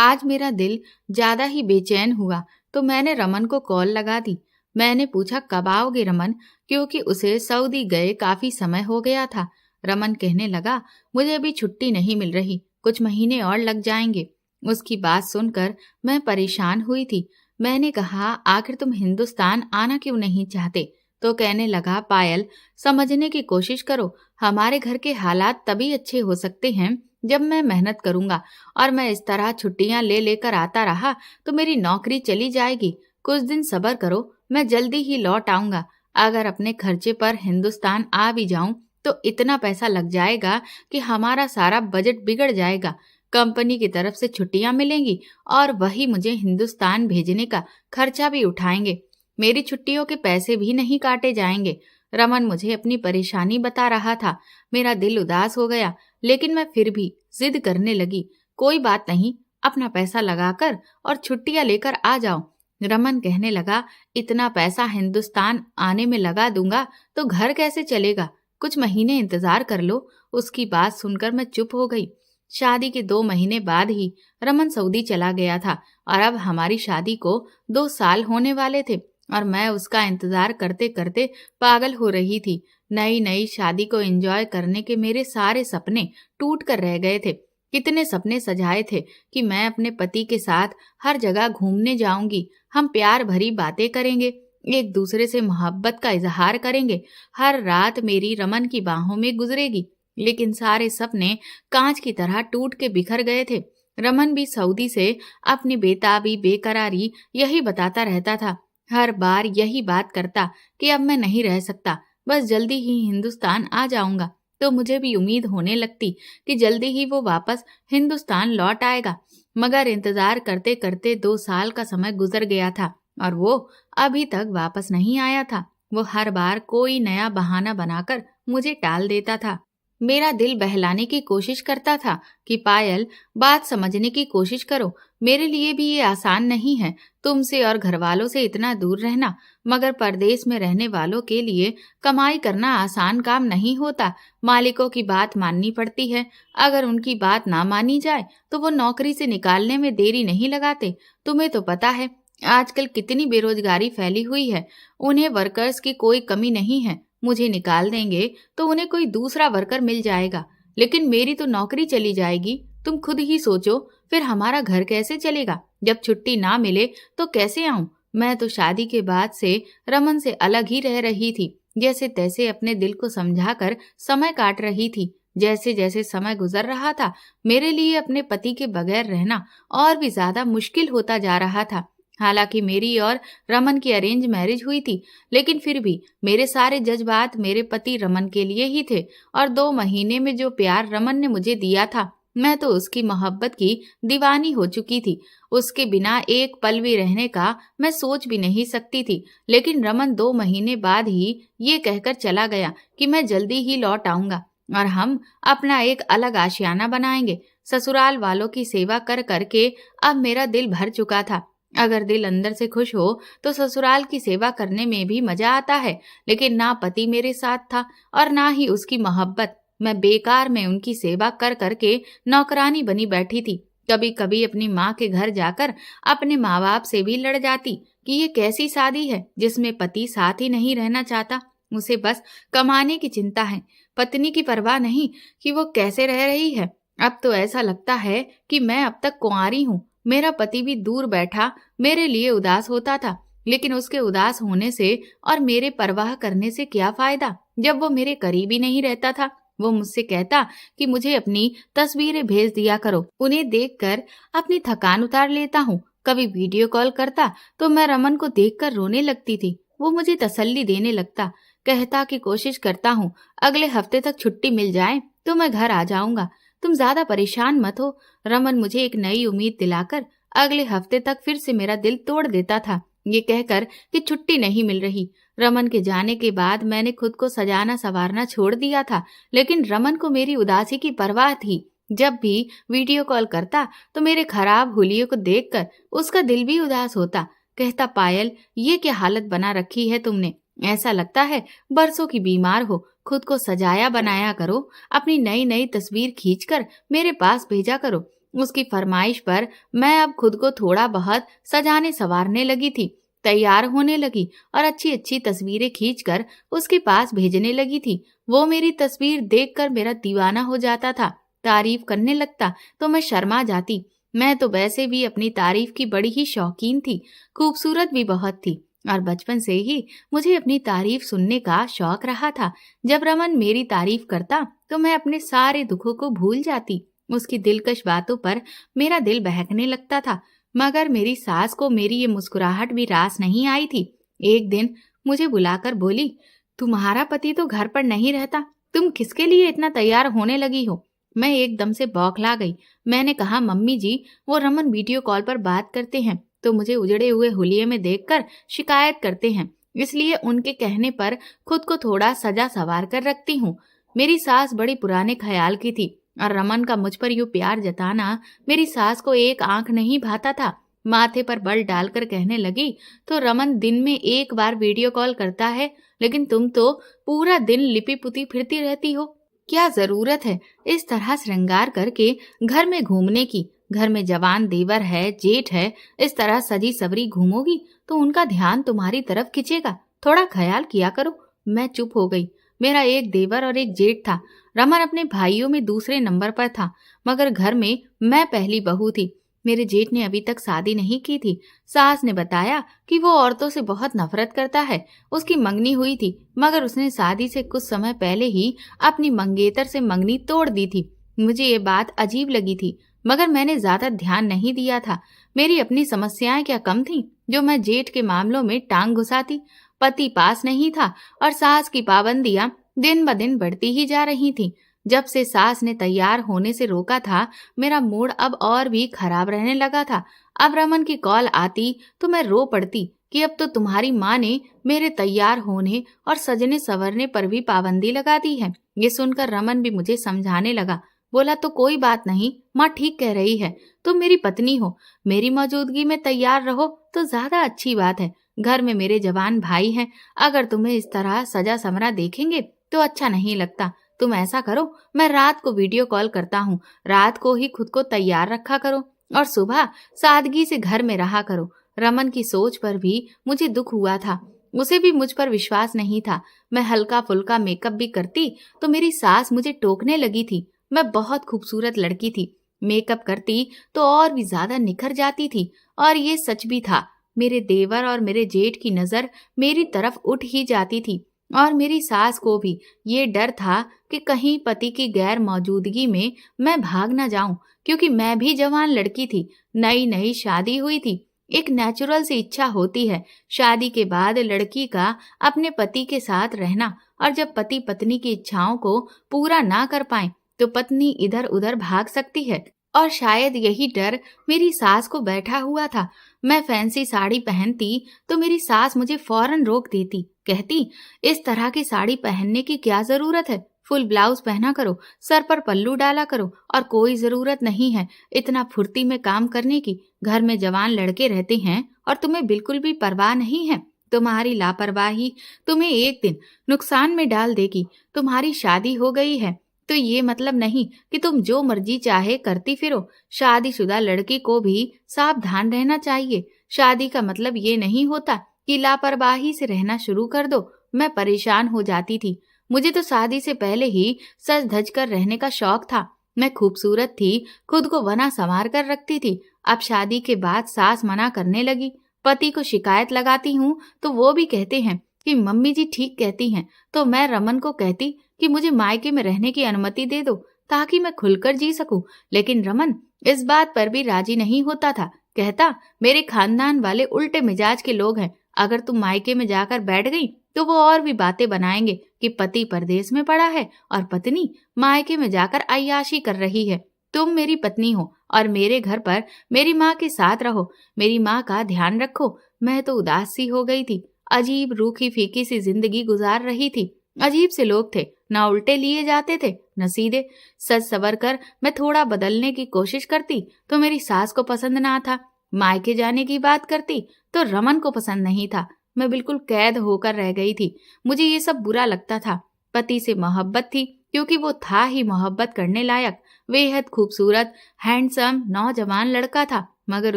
आज मेरा दिल ज्यादा ही बेचैन हुआ तो मैंने रमन को कॉल लगा दी। मैंने पूछा कब आओगे रमन, क्योंकि उसे सऊदी गए काफी समय हो गया था। रमन कहने लगा मुझे अभी छुट्टी नहीं मिल रही, कुछ महीने और लग जाएंगे। उसकी बात सुनकर मैं परेशान हुई थी। मैंने कहा आखिर तुम हिंदुस्तान आना क्यों नहीं चाहते? तो कहने लगा पायल, समझने की कोशिश करो, हमारे घर के हालात तभी अच्छे हो सकते हैं जब मैं मेहनत करूंगा, और मैं इस तरह छुट्टियां ले लेकर आता रहा तो मेरी नौकरी चली जाएगी। कुछ दिन सब्र करो, मैं जल्दी ही लौट आऊंगा। अगर अपने खर्चे पर हिंदुस्तान आ भी जाऊं तो इतना पैसा लग जाएगा कि हमारा सारा बजट बिगड़ जाएगा। कंपनी की तरफ से छुट्टियां मिलेंगी और वही मुझे हिंदुस्तान भेजने का खर्चा भी उठाएंगे। मेरी छुट्टियों के पैसे भी नहीं काटे जाएंगे। रमन मुझे अपनी परेशानी बता रहा था। मेरा दिल उदास हो गया, लेकिन मैं फिर भी जिद करने लगी। कोई बात नहीं, अपना पैसा लगाकर और छुट्टियां लेकर आ जाओ। रमन कहने लगा इतना पैसा हिंदुस्तान आने में लगा दूंगा तो घर कैसे चलेगा? कुछ महीने इंतजार कर लो। उसकी बात सुनकर मैं चुप हो गई। शादी के 2 महीने बाद ही रमन सऊदी चला गया था और अब हमारी शादी को 2 साल होने वाले थे और मैं उसका इंतजार करते करते पागल हो रही थी। नई नई शादी को एंजॉय करने के मेरे सारे सपने टूट कर रह गए थे। कितने सपने सजाए थे कि मैं अपने पति के साथ हर जगह घूमने जाऊंगी, हम प्यार भरी बातें करेंगे, एक दूसरे से मोहब्बत का इजहार करेंगे, हर रात मेरी रमन की बाहों में गुजरेगी। लेकिन सारे सपने कांच की तरह टूट के बिखर गए थे। रमन भी सऊदी से अपनी बेताबी बेकरारी यही बताता रहता था। हर बार यही बात करता कि अब मैं नहीं रह सकता, बस जल्दी ही हिंदुस्तान आ जाऊंगा। तो मुझे भी उम्मीद होने लगती कि जल्दी ही वो वापस हिंदुस्तान लौट आएगा। मगर इंतजार करते करते 2 साल का समय गुजर गया था और वो अभी तक वापस नहीं आया था। वो हर बार कोई नया बहाना बनाकर मुझे टाल देता था। मेरा दिल बहलाने की कोशिश करता था कि पायल, बात समझने की कोशिश करो, मेरे लिए भी ये आसान नहीं है तुमसे और घर वालों से इतना दूर रहना। मगर परदेश में रहने वालों के लिए कमाई करना आसान काम नहीं होता। मालिकों की बात माननी पड़ती है। अगर उनकी बात ना मानी जाए तो वो नौकरी से निकालने में देरी नहीं लगाते। तुम्हें तो पता है आजकल कितनी बेरोजगारी फैली हुई है। उन्हें वर्कर्स की कोई कमी नहीं है। मुझे निकाल देंगे तो उन्हें कोई दूसरा वर्कर मिल जाएगा, लेकिन मेरी तो नौकरी चली जाएगी। तुम खुद ही सोचो, फिर हमारा घर कैसे चलेगा? जब छुट्टी ना मिले तो कैसे आऊं? मैं तो शादी के बाद से रमन से अलग ही रह रही थी, जैसे तैसे अपने दिल को समझाकर समय काट रही थी। जैसे जैसे समय गुजर रहा था, मेरे लिए अपने पति के बगैर रहना और भी ज्यादा मुश्किल होता जा रहा था। हालांकि मेरी और रमन की अरेंज मैरिज हुई थी, लेकिन फिर भी मेरे सारे जज्बात मेरे पति रमन के लिए ही थे। और 2 महीने में जो प्यार रमन ने मुझे दिया था, मैं तो उसकी मोहब्बत की दीवानी हो चुकी थी। उसके बिना एक पल भी रहने का मैं सोच भी नहीं सकती थी। लेकिन रमन 2 महीने बाद ही ये कहकर चला गया कि मैं जल्दी ही लौट आऊंगा और हम अपना एक अलग आशियाना बनाएंगे। ससुराल वालों की सेवा कर करके अब मेरा दिल भर चुका था। अगर दिल अंदर से खुश हो तो ससुराल की सेवा करने में भी मजा आता है, लेकिन ना पति मेरे साथ था और ना ही उसकी मोहब्बत। मैं बेकार में उनकी सेवा कर करके नौकरानी बनी बैठी थी। कभी कभी अपनी माँ के घर जाकर अपने माँ बाप से भी लड़ जाती कि ये कैसी शादी है जिसमें पति साथ ही नहीं रहना चाहता। उसे बस कमाने की चिंता है, पत्नी की परवाह नहीं कि वो कैसे रह रही है। अब तो ऐसा लगता है कि मैं अब तक कुंवारी हूँ। मेरा पति भी दूर बैठा मेरे लिए उदास होता था, लेकिन उसके उदास होने से और मेरे परवाह करने से क्या फायदा जब वो मेरे करीब ही नहीं रहता था। वो मुझसे कहता कि मुझे अपनी तस्वीरें भेज दिया करो, उन्हें देखकर अपनी थकान उतार लेता हूँ। कभी वीडियो कॉल करता तो मैं रमन को देखकर रोने लगती थी। वो मुझे तसल्ली देने लगता, कहता कि कोशिश करता हूँ अगले हफ्ते तक छुट्टी मिल जाए तो मैं घर आ जाऊंगा, तुम ज्यादा परेशान मत हो। रमन मुझे एक नई उम्मीद दिलाकर अगले हफ्ते तक फिर से मेरा दिल तोड़ देता था, ये कहकर कि छुट्टी नहीं मिल रही। रमन के जाने के बाद मैंने खुद को सजाना संवारना छोड़ दिया था, लेकिन रमन को मेरी उदासी की परवाह थी। जब भी वीडियो कॉल करता तो मेरे खराब हुलियों को देखकर उसका दिल भी उदास होता। कहता पायल, ये क्या हालत बना रखी है तुमने, ऐसा लगता है बरसों की बीमार हो। खुद को सजाया बनाया करो, अपनी नई नई तस्वीर खींचकर मेरे पास भेजा करो। उसकी फरमाइश पर मैं अब खुद को थोड़ा बहुत सजाने संवारने लगी थी, तैयार होने लगी और अच्छी अच्छी तस्वीरें खींचकर उसके पास भेजने लगी थी। वो मेरी तस्वीर देखकर मेरा दीवाना हो जाता था, तारीफ करने लगता तो मैं शर्मा जाती। मैं तो वैसे भी अपनी तारीफ की बड़ी ही शौकीन थी, खूबसूरत भी बहुत थी और बचपन से ही मुझे अपनी तारीफ सुनने का शौक रहा था। जब रमन मेरी तारीफ करता तो मैं अपने सारे दुखों को भूल जाती। उसकी दिलकश बातों पर मेरा दिल बहकने लगता था। मगर मेरी सास को मेरी ये मुस्कुराहट भी रास नहीं आई थी। एक दिन मुझे बुलाकर बोली, तुम्हारा पति तो घर पर नहीं रहता, तुम किसके लिए इतना तैयार होने लगी हो? मैं एकदम से बौखला गई। मैंने कहा, मम्मी जी, वो रमन वीडियो कॉल पर बात करते हैं तो मुझे उजड़े हुए हुलिये में देखकर शिकायत करते हैं, इसलिए उनके कहने पर खुद को थोड़ा सजा सवार कर रखती हूँ। मेरी सास बड़ी पुराने ख्याल की थी और रमन का मुझ पर यूं प्यार जताना मेरी सास को एक आंख नहीं भाता था। माथे पर बल डालकर कहने लगी, तो रमन दिन में एक बार वीडियो कॉल करता है, लेकिन तुम तो पूरा दिन लिपी पुती फिरती रहती हो। क्या जरूरत है इस तरह श्रृंगार करके घर में घूमने की? घर में जवान देवर है, जेठ है, इस तरह सजी सवरी घूमोगी तो उनका ध्यान तुम्हारी तरफ खिंचेगा, थोड़ा ख्याल किया करो। मैं चुप हो गई। मेरा एक देवर और एक जेठ था। रमन अपने भाइयों में दूसरे नंबर पर था, मगर घर में मैं पहली बहू थी। मेरे जेठ ने अभी तक शादी नहीं की थी। सास ने बताया कि वो औरतों से बहुत नफरत करता है। उसकी मंगनी हुई थी, मगर उसने शादी से कुछ समय पहले ही अपनी मंगेतर से मंगनी तोड़ दी थी। मुझे ये बात अजीब लगी थी, मगर मैंने ज्यादा ध्यान नहीं दिया था। मेरी अपनी समस्याएं क्या कम थीं जो मैं जेठ के मामलों में टांग घुसाती। पति पास नहीं था और सास की पाबंदियां दिन ब दिन बढ़ती ही जा रही थीं। जब से सास ने तैयार होने से रोका था, मेरा मूड अब और भी खराब रहने लगा था। अब रमन की कॉल आती तो मैं रो पड़ती कि अब तो तुम्हारी माँ ने मेरे तैयार होने और सजने संवरने पर भी पाबंदी लगा दी है। ये सुनकर रमन भी मुझे समझाने लगा। बोला, तो कोई बात नहीं, माँ ठीक कह रही है, तुम मेरी पत्नी हो, मेरी मौजूदगी में तैयार रहो तो ज्यादा अच्छी बात है। घर में मेरे जवान भाई हैं, अगर तुम्हें इस तरह सजा समरा देखेंगे तो अच्छा नहीं लगता। तुम ऐसा करो, मैं रात को वीडियो कॉल करता हूँ, रात को ही खुद को तैयार रखा करो और सुबह सादगी से घर में रहा करो। रमन की सोच पर भी मुझे दुख हुआ था। उसे भी मुझ पर विश्वास नहीं था। मैं हल्का फुल्का मेकअप भी करती तो मेरी सास मुझे टोकने लगी थी। मैं बहुत खूबसूरत लड़की थी, मेकअप करती तो और भी ज्यादा निखर जाती थी। और ये सच भी था। मेरे देवर और मेरे जेठ की नजर मेरी तरफ उठ ही जाती थी और मेरी सास को भी ये डर था कि कहीं पति की गैर मौजूदगी में मैं भाग न जाऊं, क्योंकि मैं भी जवान लड़की थी, नई नई शादी हुई थी। एक नेचुरल सी इच्छा होती है शादी के बाद लड़की का अपने पति के साथ रहना, और जब पति पत्नी की इच्छाओं को पूरा ना कर पाए तो पत्नी इधर उधर भाग सकती है। और शायद यही डर मेरी सास को बैठा हुआ था। मैं फैंसी साड़ी पहनती तो मेरी सास मुझे फौरन रोक देती, कहती, इस तरह की साड़ी पहनने की क्या जरूरत है, फुल ब्लाउज पहना करो, सर पर पल्लू डाला करो, और कोई जरूरत नहीं है इतना फुर्ती में काम करने की। घर में जवान लड़के रहते हैं और तुम्हें बिल्कुल भी परवाह नहीं है। तुम्हारी लापरवाही तुम्हें एक दिन नुकसान में डाल देगी। तुम्हारी शादी हो गई है तो ये मतलब नहीं कि तुम जो मर्जी चाहे करती फिरो। शादीशुदा लड़की को भी सावधान रहना चाहिए। शादी का मतलब ये नहीं होता कि लापरवाही से रहना शुरू कर दो। मैं परेशान हो जाती थी। मुझे तो शादी से पहले ही सज धज कर रहने का शौक था। मैं खूबसूरत थी, खुद को बना संवार कर रखती थी। अब शादी के बाद सास मना करने लगी। पति को शिकायत लगाती हूँ तो वो भी कहते हैं कि मम्मी जी ठीक कहती हैं। तो मैं रमन को कहती कि मुझे मायके में रहने की अनुमति दे दो ताकि मैं खुलकर जी सकूं, लेकिन रमन इस बात पर भी राजी नहीं होता था। कहता, मेरे खानदान वाले उल्टे मिजाज के लोग हैं, अगर तुम मायके में जाकर बैठ गई तो वो और भी बातें बनाएंगे कि पति परदेश में पड़ा है और पत्नी मायके में जाकर अय्याशी कर रही है। तुम मेरी पत्नी हो और मेरे घर पर मेरी माँ के साथ रहो, मेरी माँ का ध्यान रखो। मैं तो उदास सी हो गई थी। अजीब रूखी फीकी सी जिंदगी गुजार रही थी। अजीब से लोग थे, न उल्टे लिए जाते थे न सीधे। सज सवर कर मैं थोड़ा बदलने की कोशिश करती तो मेरी सास को पसंद ना था। मायके जाने की बात करती तो रमन को पसंद नहीं था। मैं बिल्कुल कैद होकर रह गई थी। मुझे ये सब बुरा लगता था। पति से मोहब्बत थी क्योंकि वो था ही मोहब्बत करने लायक, बेहद खूबसूरत, हैंडसम नौजवान लड़का था, मगर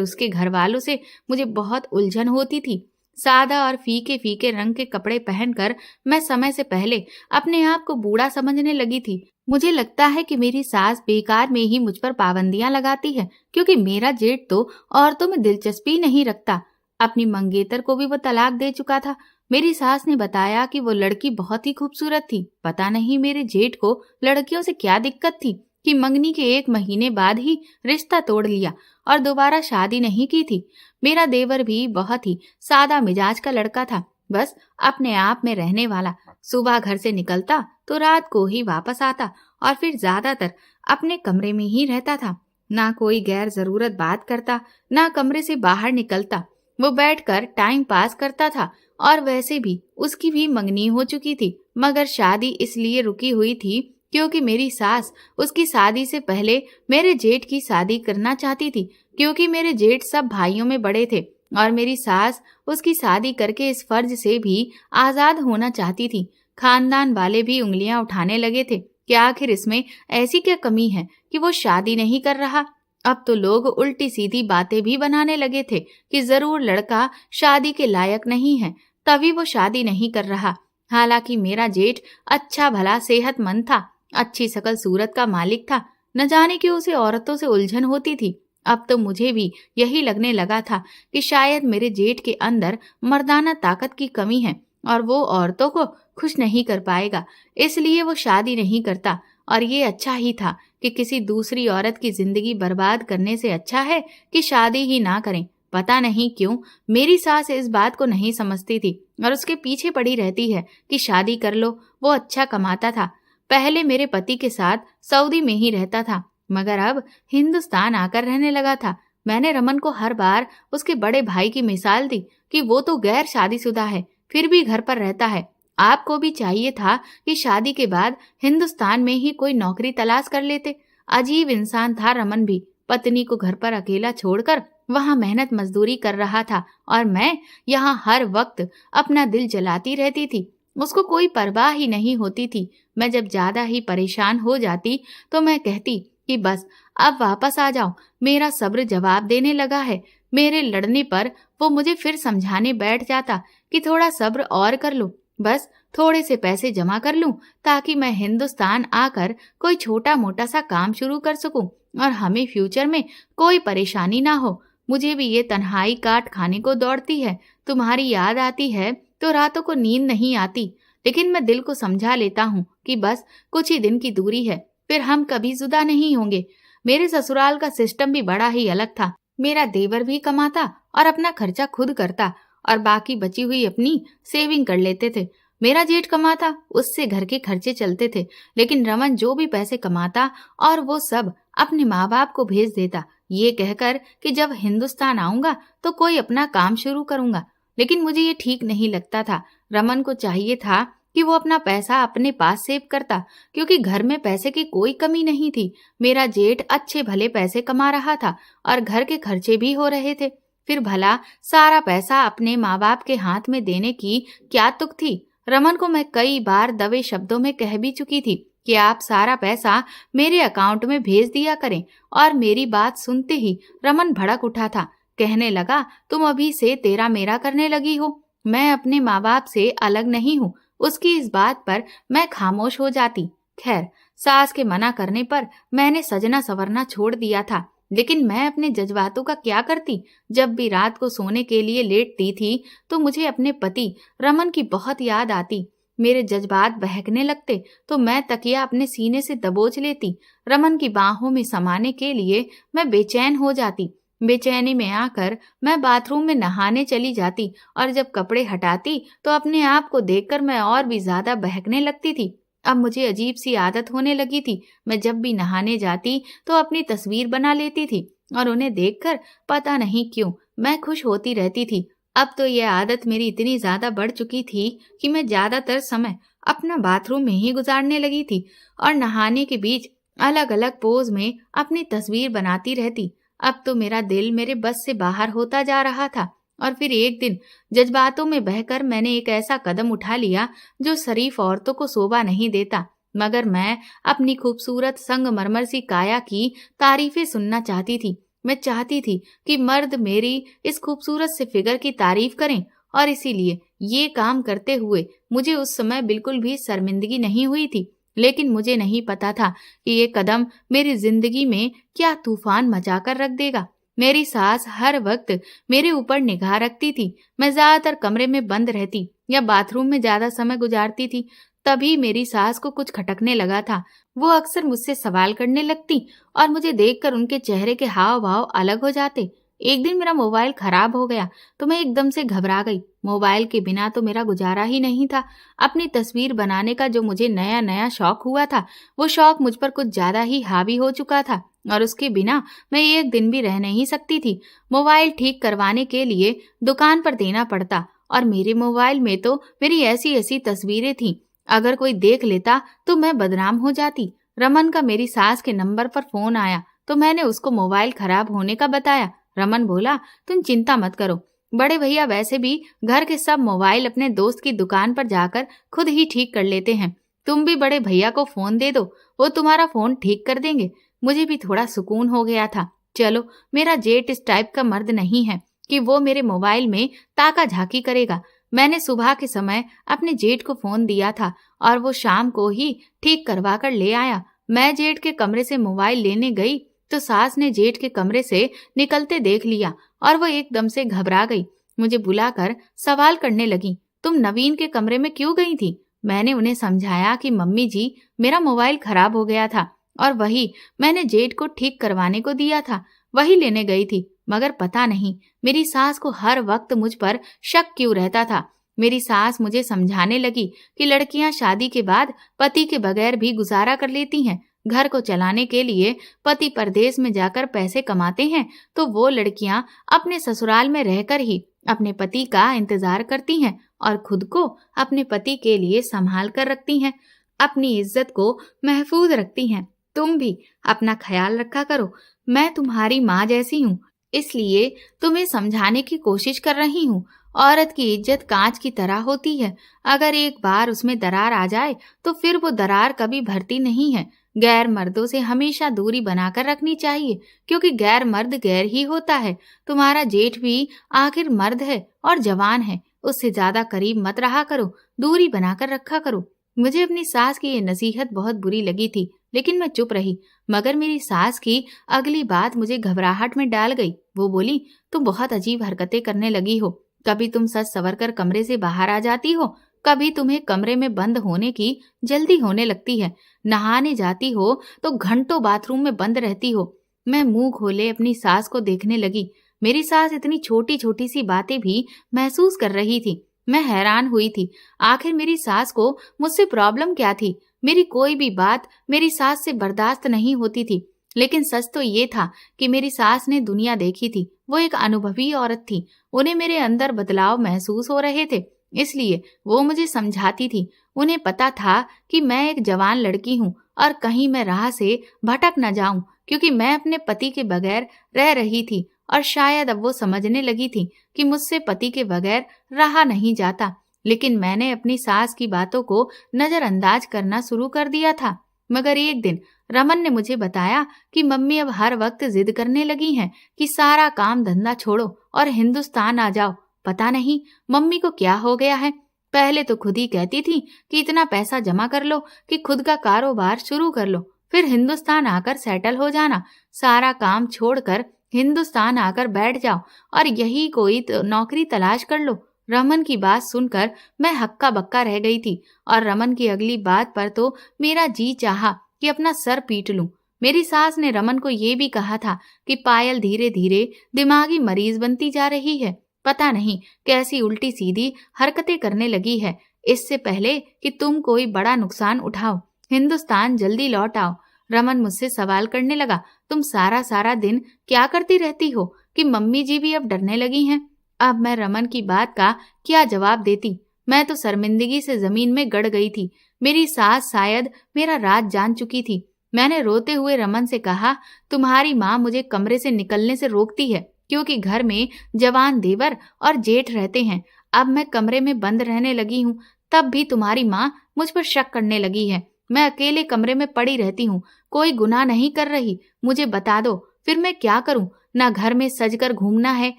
उसके घर वालों से मुझे बहुत उलझन होती थी। सादा और फीके फीके रंग के कपड़े पहनकर मैं समय से पहले अपने आप को बूढ़ा समझने लगी थी। मुझे लगता है कि मेरी सास बेकार में ही मुझ पर पाबंदियां लगाती है, क्योंकि मेरा जेठ तो औरतों में दिलचस्पी नहीं रखता। अपनी मंगेतर को भी वो तलाक दे चुका था। मेरी सास ने बताया कि वो लड़की बहुत ही खूबसूरत थी। पता नहीं मेरे जेठ को लड़कियों से क्या दिक्कत थी कि मंगनी के 1 महीने बाद ही रिश्ता तोड़ लिया और दोबारा शादी नहीं की थी। मेरा देवर भी बहुत ही सादा मिजाज का लड़का था, बस अपने आप में रहने वाला। सुबह घर से निकलता तो रात को ही वापस आता और फिर ज्यादातर अपने कमरे में ही रहता था। ना कोई गैर जरूरत बात करता, ना कमरे से बाहर निकलता। वो बैठकर टाइम पास करता था। और वैसे भी उसकी भी मंगनी हो चुकी थी, मगर शादी इसलिए रुकी हुई थी क्योंकि मेरी सास उसकी शादी से पहले मेरे जेठ की शादी करना चाहती थी, क्योंकि मेरे जेठ सब भाइयों में बड़े थे और मेरी सास उसकी शादी करके इस फर्ज से भी आजाद होना चाहती थी। खानदान वाले भी उंगलियां उठाने लगे थे कि आखिर इसमें ऐसी क्या कमी है कि वो शादी नहीं कर रहा। अब तो लोग उल्टी सीधी बातें भी बनाने लगे थे कि जरूर लड़का शादी के लायक नहीं है, तभी वो शादी नहीं कर रहा। हालांकि मेरा जेठ अच्छा भला सेहतमंद था, अच्छी शकल सूरत का मालिक था। न जाने क्यों उसे औरतों से उलझन होती थी। अब तो मुझे भी यही लगने लगा था कि शायद मेरे जेठ के अंदर मर्दाना ताकत की कमी है और वो औरतों को खुश नहीं कर पाएगा, इसलिए वो शादी नहीं करता। और ये अच्छा ही था कि किसी दूसरी औरत की जिंदगी बर्बाद करने से अच्छा है कि शादी ही ना करें। पता नहीं क्यों मेरी सास इस बात को नहीं समझती थी और उसके पीछे पड़ी रहती है कि शादी कर लो, वो अच्छा कमाता था। पहले मेरे पति के साथ सऊदी में ही रहता था, मगर अब हिंदुस्तान आकर रहने लगा था। मैंने रमन को हर बार उसके बड़े भाई की मिसाल दी कि वो तो गैर शादीशुदा है, फिर भी घर पर रहता है। आपको भी चाहिए था कि शादी के बाद हिंदुस्तान में ही कोई नौकरी तलाश कर लेते। अजीब इंसान था रमन भी। पत्नी को घर पर अकेला छोड़कर वहां मेहनत मजदूरी कर रहा था और मैं यहाँ हर वक्त अपना दिल जलाती रहती थी। उसको कोई परवाह ही नहीं होती थी। मैं जब ज्यादा ही परेशान हो जाती तो मैं कहती कि बस अब वापस आ जाओ, मेरा सब्र जवाब देने लगा है। मेरे लड़ने पर वो मुझे फिर समझाने बैठ जाता कि थोड़ा सब्र और कर लो, बस थोड़े से पैसे जमा कर लूं ताकि मैं हिंदुस्तान आकर कोई छोटा मोटा सा काम शुरू कर सकूं और हमें फ्यूचर में कोई परेशानी ना हो। मुझे भी ये तन्हाई काट खाने को दौड़ती है। तुम्हारी याद आती है तो रातों को नींद नहीं आती, लेकिन मैं दिल को समझा लेता हूँ कि बस कुछ ही दिन की दूरी है, फिर हम कभी जुदा नहीं होंगे। मेरे ससुराल का सिस्टम भी बड़ा ही अलग था। मेरा देवर भी कमाता और अपना खर्चा खुद करता और बाकी बची हुई अपनी सेविंग कर लेते थे। मेरा जेठ कमाता, उससे घर के खर्चे चलते थे, लेकिन रमन जो भी पैसे कमाता और वो सब अपने माँ बाप को भेज देता, ये कहकर कि जब हिंदुस्तान आऊंगा तो कोई अपना काम शुरू करूंगा। लेकिन मुझे ये ठीक नहीं लगता था। रमन को चाहिए था कि वो अपना पैसा अपने पास सेव करता, क्योंकि घर में पैसे की कोई कमी नहीं थी। मेरा जेठ अच्छे भले पैसे कमा रहा था और घर के खर्चे भी हो रहे थे। फिर भला सारा पैसा अपने माँ बाप के हाथ में देने की क्या तुक थी। रमन को मैं कई बार दबे शब्दों में कह भी चुकी थी कि आप सारा पैसा मेरे अकाउंट में भेज दिया करें, और मेरी बात सुनते ही रमन भड़क उठा था। कहने लगा, तुम अभी से तेरा मेरा करने लगी हो, मैं अपने माँ बाप से अलग नहीं हूँ। उसकी इस बात पर मैं खामोश हो जाती। खैर, सास के मना करने पर मैंने सजना संवरना छोड़ दिया था, लेकिन मैं अपने जज्बातों का क्या करती। जब भी रात को सोने के लिए लेटती थी तो मुझे अपने पति रमन की बहुत याद आती। मेरे जज्बात बहकने लगते तो मैं तकिया अपने सीने से दबोच लेती। रमन की बाहों में समाने के लिए मैं बेचैन हो जाती। बेचैनी में आकर मैं बाथरूम में नहाने चली जाती और जब कपड़े हटाती तो अपने आप को देखकर मैं और भी ज्यादा बहकने लगती थी। अब मुझे अजीब सी आदत होने लगी थी। मैं जब भी नहाने जाती तो अपनी तस्वीर बना लेती थी और उन्हें देखकर पता नहीं क्यों मैं खुश होती रहती थी। अब तो यह आदत मेरी इतनी ज्यादा बढ़ चुकी थी कि मैं ज्यादातर समय अपना बाथरूम में ही गुजारने लगी थी और नहाने के बीच अलग अलग पोज में अपनी तस्वीर बनाती रहती। अब तो मेरा दिल मेरे बस से बाहर होता जा रहा था और फिर एक दिन जज्बातों में बहकर मैंने एक ऐसा कदम उठा लिया जो शरीफ औरतों को शोभा नहीं देता। मगर मैं अपनी खूबसूरत संगमरमर सी काया की तारीफें सुनना चाहती थी। मैं चाहती थी कि मर्द मेरी इस खूबसूरत से फिगर की तारीफ करें, और इसीलिए ये काम करते हुए मुझे उस समय बिल्कुल भी शर्मिंदगी नहीं हुई थी। लेकिन मुझे नहीं पता था कि ये कदम मेरी जिंदगी में क्या तूफान मचाकर रख देगा। मेरी सास हर वक्त मेरे ऊपर निगाह रखती थी। मैं ज्यादातर कमरे में बंद रहती या बाथरूम में ज्यादा समय गुजारती थी। तभी मेरी सास को कुछ खटकने लगा था। वो अक्सर मुझसे सवाल करने लगती और मुझे देखकर उनके चेहरे के हाव भाव अलग हो जाते। एक दिन मेरा मोबाइल खराब हो गया तो मैं एकदम से घबरा गई। मोबाइल के बिना तो मेरा गुजारा ही नहीं था। अपनी तस्वीर बनाने का जो मुझे नया नया शौक हुआ था, वो शौक मुझ पर कुछ ज्यादा ही हावी हो चुका था और उसके बिना मैं एक दिन भी रह नहीं सकती थी। मोबाइल ठीक करवाने के लिए दुकान पर देना पड़ता और मेरे मोबाइल में तो मेरी ऐसी ऐसी तस्वीरें थीं, अगर कोई देख लेता तो मैं बदनाम हो जाती। रमन का मेरी सास के नंबर पर फोन आया तो मैंने उसको मोबाइल खराब होने का बताया। रमन बोला, तुम चिंता मत करो, बड़े भैया वैसे भी घर के सब मोबाइल अपने दोस्त की दुकान पर जाकर खुद ही ठीक कर लेते हैं। तुम भी बड़े भैया को फोन दे दो, वो तुम्हारा फोन ठीक कर देंगे। मुझे भी थोड़ा सुकून हो गया था। चलो, मेरा जेठ इस टाइप का मर्द नहीं है कि वो मेरे मोबाइल में ताका झाकी करेगा। मैंने सुबह के समय अपने जेठ को फोन दिया था और वो शाम को ही ठीक करवा कर ले आया। मैं जेठ के कमरे से मोबाइल लेने गई तो सास ने जेठ के कमरे से निकलते देख लिया और वो एकदम से घबरा गई। मुझे बुलाकर सवाल करने लगी, तुम नवीन के कमरे में क्यों गई थी? मैंने उन्हें समझाया कि मम्मी जी, मेरा मोबाइल खराब हो गया था और वही मैंने जेठ को ठीक करवाने को दिया था, वही लेने गई थी। मगर पता नहीं मेरी सास को हर वक्त मुझ पर शक क्यों रहता था। मेरी सास मुझे समझाने लगी कि लड़कियां शादी के बाद पति के बगैर भी गुजारा कर लेती हैं। घर को चलाने के लिए पति परदेश में जाकर पैसे कमाते हैं तो वो लड़कियां अपने ससुराल में रहकर ही अपने पति का इंतजार करती हैं और खुद को अपने पति के लिए संभाल कर रखती हैं, अपनी इज्जत को महफूज रखती हैं। तुम भी अपना ख्याल रखा करो। मैं तुम्हारी माँ जैसी हूँ, इसलिए तुम्हें समझाने की कोशिश कर रही हूँ। औरत की इज्जत कांच की तरह होती है, अगर एक बार उसमें दरार आ जाए तो फिर वो दरार कभी भरती नहीं है। गैर मर्दों से हमेशा दूरी बनाकर रखनी चाहिए, क्योंकि गैर मर्द गैर ही होता है। तुम्हारा जेठ भी आखिर मर्द है और जवान है, उससे ज्यादा करीब मत रहा करो, दूरी बनाकर रखा करो। मुझे अपनी सास की ये नसीहत बहुत बुरी लगी थी, लेकिन मैं चुप रही। मगर मेरी सास की अगली बात मुझे घबराहट में डाल गई। वो बोली, तुम बहुत अजीब हरकतें करने लगी हो। कभी तुम सच सवर कर कमरे से बाहर आ जाती हो, कभी तुम्हें कमरे में बंद होने की जल्दी होने लगती है। नहाने जाती हो तो घंटों बाथरूम में बंद रहती हो। मैं मुंह खोले अपनी सास को देखने लगी। मेरी सास इतनी छोटी छोटी सी बातें भी महसूस कर रही थी। मैं हैरान हुई थी, आखिर मेरी सास को मुझसे प्रॉब्लम क्या थी? मेरी कोई भी बात मेरी सास से बर्दाश्त नहीं होती थी। लेकिन सच तो ये था कि मेरी सास ने दुनिया देखी थी। वो एक अनुभवी औरत थी। उन्हें मेरे अंदर बदलाव महसूस हो रहे थे, इसलिए वो मुझे समझाती थी। उन्हें पता था कि मैं एक जवान लड़की हूँ और कहीं मैं राह से भटक न जाऊं, क्योंकि मैं अपने पति के बगैर रह रही थी और शायद अब वो समझने लगी थी कि मुझसे पति के बगैर रहा नहीं जाता। लेकिन मैंने अपनी सास की बातों को नजरअंदाज करना शुरू कर दिया था। मगर एक दिन रमन ने मुझे बताया कि मम्मी अब हर वक्त जिद करने लगी हैं कि सारा काम धंधा छोड़ो और हिंदुस्तान आ जाओ। पता नहीं मम्मी को क्या हो गया है। पहले तो खुद ही कहती थी कि इतना पैसा जमा कर लो कि खुद का कारोबार शुरू कर लो, फिर हिंदुस्तान आकर सेटल हो जाना, सारा काम छोड़कर हिंदुस्तान आकर बैठ जाओ और यही कोई नौकरी तलाश कर लो। रमन की बात सुनकर मैं हक्का बक्का रह गई थी और रमन की अगली बात पर तो मेरा जी चाहा कि अपना सर पीट लूं। मेरी सास ने रमन को ये भी कहा था कि पायल धीरे धीरे दिमागी मरीज बनती जा रही है। पता नहीं कैसी उल्टी सीधी हरकतें करने लगी है। इससे पहले कि तुम कोई बड़ा नुकसान उठाओ, हिंदुस्तान जल्दी लौट आओ। रमन मुझसे सवाल करने लगा, तुम सारा सारा दिन क्या करती रहती हो कि मम्मी जी भी अब डरने लगी हैं? अब मैं रमन की बात का क्या जवाब देती? मैं तो शर्मिंदगी से जमीन में गड़ गई थी। मेरी सास शायद मेरा राज जान चुकी थी। मैंने रोते हुए रमन से कहा, तुम्हारी माँ मुझे कमरे से निकलने से रोकती है क्योंकि घर में जवान देवर और जेठ रहते हैं। अब मैं कमरे में बंद रहने लगी हूँ, तब भी तुम्हारी माँ मुझ पर शक करने लगी है। मैं अकेले कमरे में पड़ी रहती हूँ, कोई गुनाह नहीं कर रही, मुझे बता दो, फिर मैं क्या करूँ? न घर में सजकर घूमना है,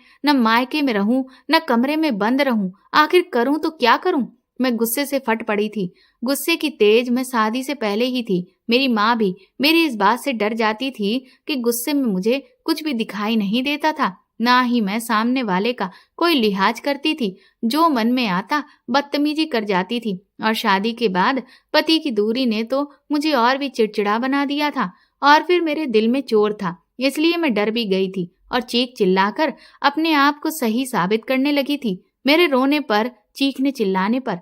न मायके में रहूं, न कमरे में बंद रहूं, आखिर करूं तो क्या करूं? मैं गुस्से से फट पड़ी थी। गुस्से की तेज मैं शादी से पहले ही थी। मेरी माँ भी मेरी इस बात से डर जाती थी कि गुस्से में मुझे कुछ भी दिखाई नहीं देता था, ना ही मैं सामने वाले का कोई लिहाज करती थी। जो मन में आता बदतमीजी कर जाती थी। और शादी के बाद पति की दूरी ने तो मुझे और भी चिड़चिड़ा बना दिया था। और फिर मेरे दिल में चोर था, इसलिए मैं डर भी गई थी और चीख चिल्लाकर अपने आप को सही साबित करने लगी थी। मेरे रोने पर, चीखने चिल्लाने पर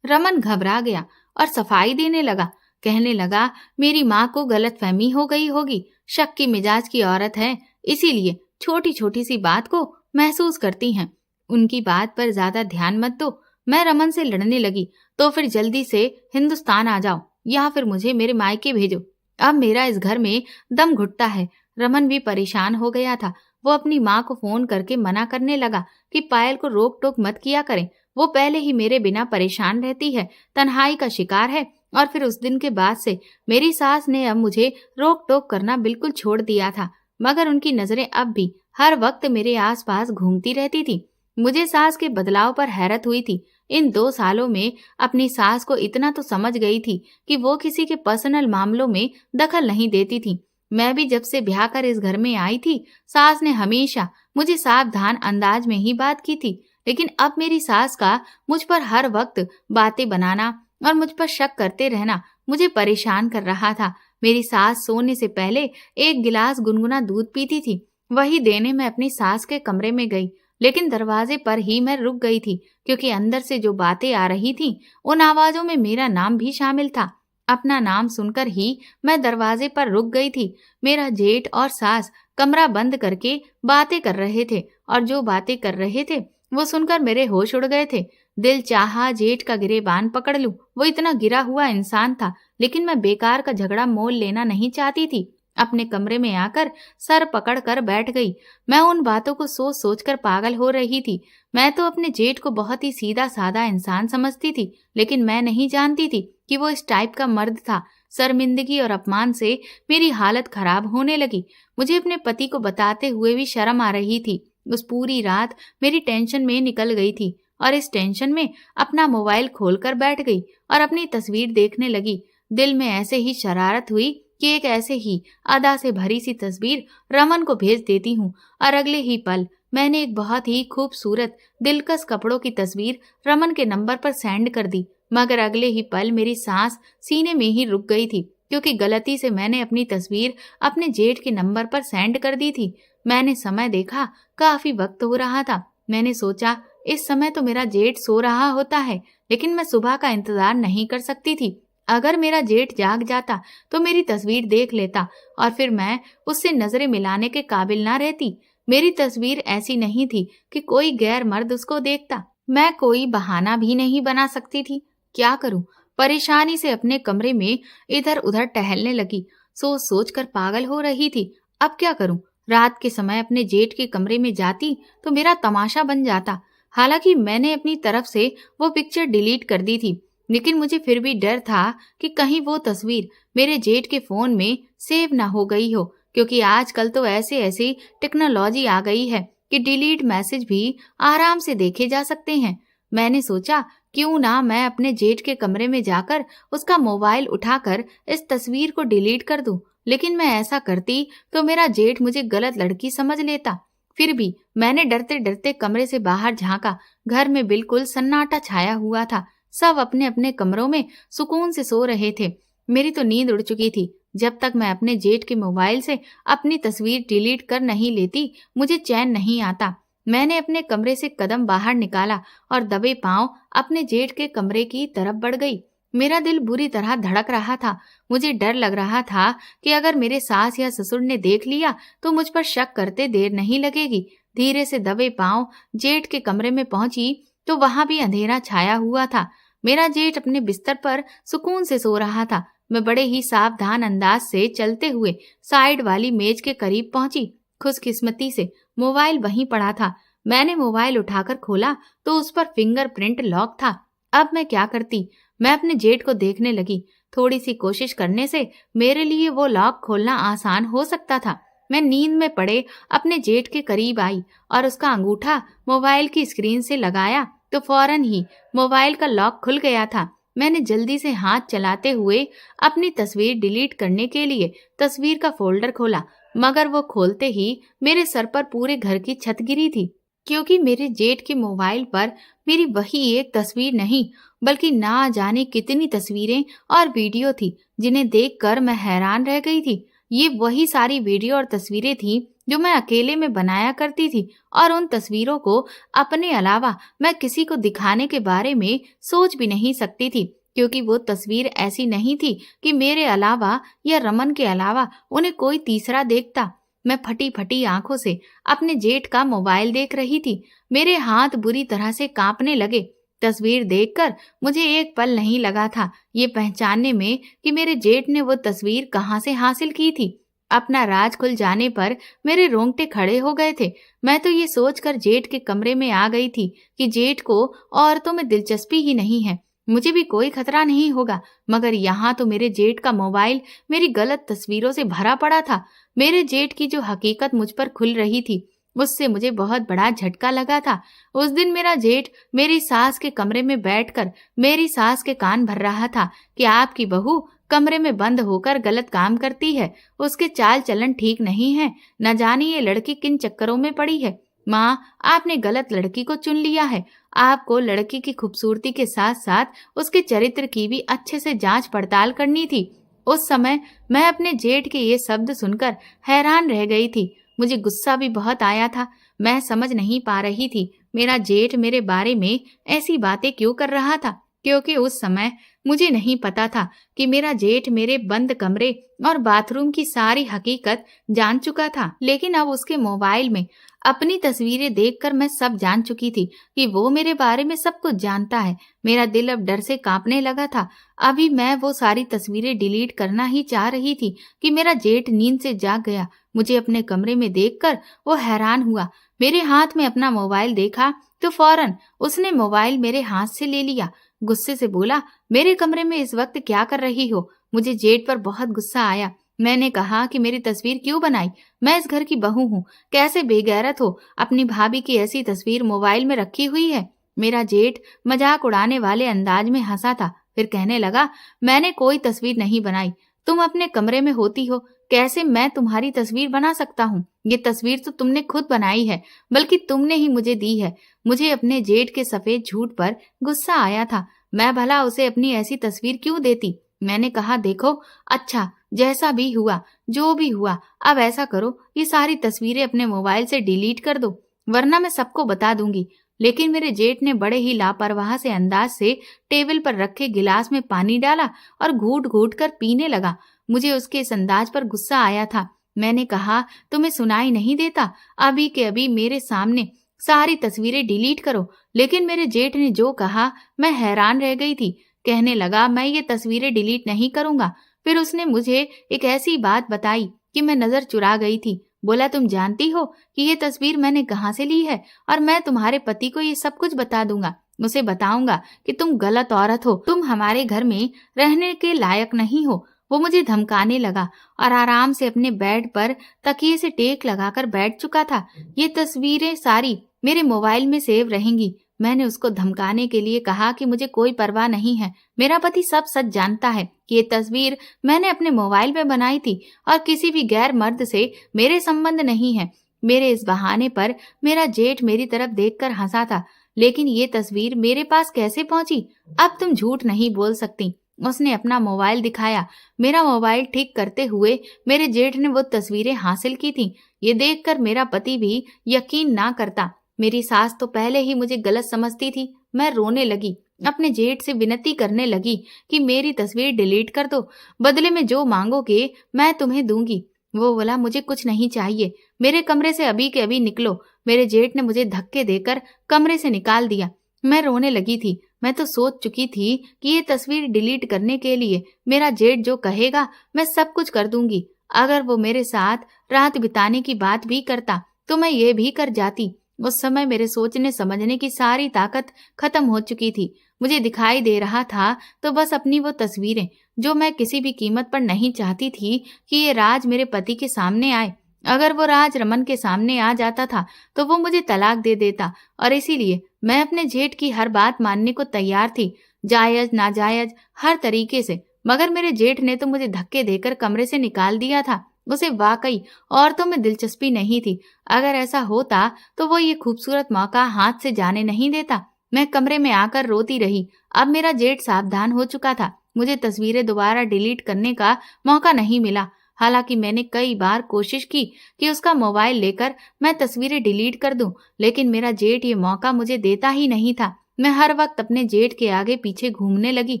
रमन घबरा गया और सफाई देने लगा। कहने लगा, मेरी माँ को गलतफहमी हो गई होगी, शक की मिजाज की औरत है, इसीलिए छोटी छोटी सी बात को महसूस करती हैं। उनकी बात पर ज्यादा ध्यान मत दो। मैं रमन से लड़ने लगी। तो फिर जल्दी से हिंदुस्तान आ जाओ या फिर मुझे मेरे मायके भेजो। अब मेरा इस घर में दम घुटता है। रमन भी परेशान हो गया था। वो अपनी माँ को फोन करके मना करने लगा कि पायल को रोक टोक मत किया करें। वो पहले ही मेरे बिना परेशान रहती है, तन्हाई का शिकार है। और फिर उस दिन के बाद से मेरी सास ने अब मुझे रोक टोक करना बिल्कुल छोड़ दिया था। मगर उनकी नजरें अब भी हर वक्त मेरे आसपास घूमती रहती थी। मुझे सास के बदलाव पर हैरत हुई थी। इन 2 सालों में अपनी सास को इतना तो समझ गई थी कि वो किसी के पर्सनल मामलों में दखल नहीं देती थी। मैं भी जब से ब्याह कर इस घर में आई थी, सास ने हमेशा मुझे सावधान अंदाज में ही बात की थी। लेकिन अब मेरी सास का मुझ पर हर वक्त बातें बनाना और मुझ पर शक करते रहना मुझे परेशान कर रहा था। मेरी सास सोने से पहले 1 गिलास गुनगुना दूध पीती थी। वही देने मैं अपनी सास के कमरे में गई, लेकिन दरवाजे पर ही मैं रुक गई थी, क्योंकि अंदर से जो बातें आ रही थीं, उन आवाजों में मेरा नाम भी शामिल था। अपना नाम सुनकर ही मैं दरवाजे पर रुक गई थी। मेरा जेठ और सास कमरा बंद करके बातें कर रहे थे और जो बातें कर रहे थे वो सुनकर मेरे होश उड़ गए थे। दिल चाहा जेठ का गिरेबान पकड़ लूं। वो इतना गिरा हुआ इंसान था, लेकिन मैं बेकार का झगड़ा मोल लेना नहीं चाहती थी। अपने कमरे में आकर सर पकड़ कर बैठ गई। मैं उन बातों को सोच सोच कर पागल हो रही थी। मैं तो अपने जेठ को बहुत ही सीधा साधा इंसान समझती थी, लेकिन मैं नहीं जानती थी कि वो इस टाइप का मर्द था। शर्मिंदगी और अपमान से मेरी हालत खराब होने लगी। मुझे अपने पति को बताते हुए भी शर्म आ रही थी। उस पूरी रात मेरी टेंशन में निकल गई थी और इस टेंशन में अपना मोबाइल खोलकर बैठ गई और अपनी तस्वीर देखने लगी। दिल में ऐसे ही शरारत हुई कि एक ऐसे ही अदा से भरी सी तस्वीर रमन को भेज देती हूँ। और अगले ही पल मैंने एक बहुत ही खूबसूरत दिलकश कपड़ों की तस्वीर रमन के नंबर पर सेंड कर दी। मगर अगले ही पल मेरी सांस सीने में ही रुक गई थी, क्योंकि गलती से मैंने अपनी तस्वीर अपने जेठ के नंबर पर सेंड कर दी थी। मैंने समय देखा, काफी वक्त हो रहा था। मैंने सोचा, इस समय तो मेरा जेठ सो रहा होता है, लेकिन मैं सुबह का इंतजार नहीं कर सकती थी। अगर मेरा जेठ जाग जाता तो मेरी तस्वीर देख लेता और फिर मैं उससे नजरें मिलाने के काबिल ना रहती। मेरी तस्वीर ऐसी नहीं थी कि कोई गैर मर्द उसको देखता। मैं कोई बहाना भी नहीं बना सकती थी। क्या करूं? परेशानी से अपने कमरे में इधर उधर टहलने लगी। सोच सोच कर पागल हो रही थी। अब क्या करूं? रात के समय अपने जेठ के कमरे में जाती तो मेरा तमाशा बन जाता। हालांकि मैंने अपनी तरफ से वो पिक्चर डिलीट कर दी थी, लेकिन मुझे फिर भी डर था कि कहीं वो तस्वीर मेरे जेठ के फोन में सेव ना हो गई हो, क्योंकि आजकल तो ऐसी टेक्नोलॉजी आ गई है कि डिलीट मैसेज भी आराम से देखे जा सकते हैं। मैंने सोचा, क्यों ना मैं अपने जेठ के कमरे में जाकर उसका मोबाइल उठाकर इस तस्वीर को डिलीट कर दूं। लेकिन मैं ऐसा करती तो मेरा जेठ मुझे गलत लड़की समझ लेता। फिर भी मैंने डरते डरते कमरे से बाहर झांका। घर में बिल्कुल सन्नाटा छाया हुआ था। सब अपने अपने कमरों में सुकून से सो रहे थे। मेरी तो नींद उड़ चुकी थी। जब तक मैं अपने जेठ के मोबाइल से अपनी तस्वीर डिलीट कर नहीं लेती, मुझे चैन नहीं आता। मैंने अपने कमरे से कदम बाहर निकाला और दबे पांव अपने जेठ के कमरे की तरफ बढ़ गई। मेरा दिल बुरी तरह धड़क रहा था। मुझे डर लग रहा था कि अगर मेरे सास या ससुर ने देख लिया तो मुझ पर शक करते देर नहीं लगेगी। धीरे से दबे पांव जेठ के कमरे में पहुंची तो वहां भी अंधेरा छाया हुआ था। मेरा जेठ अपने बिस्तर पर सुकून से सो रहा था। मैं बड़े ही सावधान अंदाज से चलते हुए साइड वाली मेज के करीब पहुंची। खुशकिस्मती से मोबाइल वहीं पड़ा था। मैंने मोबाइल उठाकर खोला तो उस पर फिंगरप्रिंट लॉक था। अब मैं क्या करती? मैं अपने जेठ को देखने लगी। थोड़ी सी कोशिश करने से मेरे लिए वो लॉक खोलना आसान हो सकता था। मैं नींद में पड़े अपने जेठ के करीब आई और उसका अंगूठा मोबाइल की स्क्रीन से लगाया तो फौरन ही मोबाइल का लॉक खुल गया था। मैंने जल्दी से हाथ चलाते हुए अपनी तस्वीर डिलीट करने के लिए तस्वीर का फोल्डर खोला, मगर वो खोलते ही मेरे सर पर पूरे घर की छत गिरी थी, क्योंकि मेरे जेठ के मोबाइल पर मेरी वही एक तस्वीर नहीं बल्कि ना जाने कितनी तस्वीरें और वीडियो थी, जिन्हें देखकर मैं हैरान रह गई थी। ये वही सारी वीडियो और तस्वीरें थी जो मैं अकेले में बनाया करती थी, और उन तस्वीरों को अपने अलावा मैं किसी को दिखाने के बारे में सोच भी नहीं सकती थी, क्योंकि वो तस्वीर ऐसी नहीं थी कि मेरे अलावा या रमन के अलावा उन्हें कोई तीसरा देखता। मैं फटी फटी आंखों से अपने जेठ का मोबाइल देख रही थी। मेरे हाथ बुरी तरह से कांपने लगे। तस्वीर देखकर मुझे एक पल नहीं लगा था ये पहचानने में कि मेरे जेठ ने वो तस्वीर कहाँ से हासिल की थी। अपना राज खुल जाने पर मेरे रोंगटे खड़े हो गए थे। मैं तो ये सोचकर जेठ के कमरे में आ गई थी कि जेठ को औरतों में दिलचस्पी ही नहीं है, मुझे भी कोई खतरा नहीं होगा। मगर यहाँ तो मेरे जेठ का मोबाइल मेरी गलत तस्वीरों से भरा पड़ा था। मेरे जेठ की जो हकीकत मुझ पर खुल रही थी, उससे मुझे बहुत बड़ा झटका लगा था। उस दिन मेरा जेठ मेरी सास के कमरे में बैठकर मेरी सास के कान भर रहा था कि आपकी बहू कमरे में बंद होकर गलत काम करती है, उसके चाल चलन ठीक नहीं है, न जाने ये लड़की किन चक्करों में पड़ी है। माँ, आपने गलत लड़की को चुन लिया है। आपको लड़की की खूबसूरती के साथ साथ उसके चरित्र की भी अच्छे से जांच पड़ताल करनी थी। उस समय मैं अपने जेठ के ये शब्द सुनकर हैरान रह गई थी। मुझे गुस्सा भी बहुत आया था। मैं समझ नहीं पा रही थी मेरा जेठ मेरे बारे में ऐसी बातें क्यों कर रहा था, क्योंकि उस समय मुझे नहीं पता था कि मेरा जेठ मेरे बंद कमरे और बाथरूम की सारी हकीकत जान चुका था। लेकिन अब उसके मोबाइल में अपनी तस्वीरें देखकर मैं सब जान चुकी थी कि वो मेरे बारे में सब कुछ जानता है। मेरा दिल अब डर से कांपने लगा था। अभी मैं वो सारी तस्वीरें डिलीट करना ही चाह रही थी कि मेरा जेठ नींद से जाग गया। मुझे अपने कमरे में देखकर वो हैरान हुआ। मेरे हाथ में अपना मोबाइल देखा तो फौरन उसने मोबाइल मेरे हाथ से ले लिया। गुस्से से बोला, मेरे कमरे में इस वक्त क्या कर रही हो? मुझे जेठ पर बहुत गुस्सा आया। मैंने कहा कि मेरी तस्वीर क्यों बनाई? मैं इस घर की बहू हूँ, कैसे बेगैरत हो, अपनी भाभी की ऐसी तस्वीर मोबाइल में रखी हुई है। मेरा जेठ मजाक उड़ाने वाले अंदाज में हंसा था, फिर कहने लगा, मैंने कोई तस्वीर नहीं बनाई, तुम अपने कमरे में होती हो, कैसे मैं तुम्हारी तस्वीर बना सकता हूँ? ये तस्वीर तो तुमने खुद बनाई है, बल्कि तुमने ही मुझे दी है। मुझे अपने जेठ के सफेद झूठ पर गुस्सा आया था। मैं भला उसे अपनी ऐसी तस्वीर क्यों देती? मैंने कहा, देखो, अच्छा जैसा भी हुआ, जो भी हुआ, अब ऐसा करो, ये सारी तस्वीरें अपने मोबाइल से डिलीट कर दो, वरना मैं सबको बता दूंगी। लेकिन मेरे जेठ ने बड़े ही लापरवाह से अंदाज से टेबल पर रखे गिलास में पानी डाला और घूट घूट कर पीने लगा। मुझे उसके इस अंदाज पर गुस्सा आया था। मैंने कहा, तुम्हें सुनाई नहीं देता? अभी के अभी मेरे सामने सारी तस्वीरें डिलीट करो। लेकिन मेरे जेठ ने जो कहा, मैं हैरान रह गई थी। कहने लगा, मैं ये तस्वीरें डिलीट नहीं करूंगा। फिर उसने मुझे एक ऐसी बात बताई कि मैं नजर चुरा गई थी। बोला, तुम जानती हो कि ये तस्वीर मैंने कहाँ से ली है? और मैं तुम्हारे पति को ये सब कुछ बता दूंगा। उसे बताऊंगा कि तुम गलत औरत हो, तुम हमारे घर में रहने के लायक नहीं हो। वो मुझे धमकाने लगा और आराम से अपने बेड पर तकिए से टेक लगाकर बैठ चुका था। ये तस्वीरें सारी मेरे मोबाइल में सेव रहेंगी। मैंने उसको धमकाने के लिए कहा कि मुझे कोई परवाह नहीं है, मेरा पति सब सच जानता है कि ये तस्वीर मैंने अपने मोबाइल में बनाई थी और किसी भी गैर मर्द से मेरे संबंध नहीं है। मेरे इस बहाने पर मेरा जेठ मेरी तरफ देखकर हंसा था। लेकिन ये तस्वीर मेरे पास कैसे पहुंची? अब तुम झूठ नहीं बोल सकती। उसने अपना मोबाइल दिखाया। मेरा मोबाइल ठीक करते हुए मेरे जेठ ने वो तस्वीरें हासिल की थी। ये देखकर मेरा पति भी यकीन ना करता। मेरी सास तो पहले ही मुझे गलत समझती थी। मैं रोने लगी, अपने जेठ से विनती करने लगी कि मेरी तस्वीर डिलीट कर दो, बदले में जो मांगोगे मैं तुम्हें दूंगी। वो बोला, मुझे कुछ नहीं चाहिए, मेरे कमरे से अभी के अभी निकलो। मेरे जेठ ने मुझे धक्के देकर कमरे से निकाल दिया। मैं रोने लगी थी। मैं तो सोच चुकी थी कि ये तस्वीर डिलीट करने के लिए मेरा जेठ जो कहेगा मैं सब कुछ कर दूंगी। अगर वो मेरे साथ रात बिताने की बात भी करता तो मैं ये भी कर जाती। उस समय मेरे सोचने समझने की सारी ताकत खत्म हो चुकी थी। मुझे दिखाई दे रहा था तो बस अपनी वो तस्वीरें जो मैं किसी भी कीमत पर नहीं चाहती थी कि ये राज मेरे पति के सामने आए। अगर वो राज रमन के सामने आ जाता था तो वो मुझे तलाक दे देता, और इसीलिए मैं अपने जेठ की हर बात मानने को तैयार थी, जायज नाजायज हर तरीके से। मगर मेरे जेठ ने तो मुझे धक्के देकर कमरे से निकाल दिया था। उसे वाकई औरतों में दिलचस्पी नहीं थी। अगर ऐसा होता तो वो ये खूबसूरत मौका हाथ से जाने नहीं देता। मैं कमरे में आकर रोती रही। अब मेरा जेठ सावधान हो चुका था। मुझे तस्वीरें दोबारा डिलीट करने का मौका नहीं मिला। हालांकि मैंने कई बार कोशिश की कि उसका मोबाइल लेकर मैं तस्वीरें डिलीट कर दूं, लेकिन मेरा जेठ ये मौका मुझे देता ही नहीं था। मैं हर वक्त अपने जेठ के आगे पीछे घूमने लगी,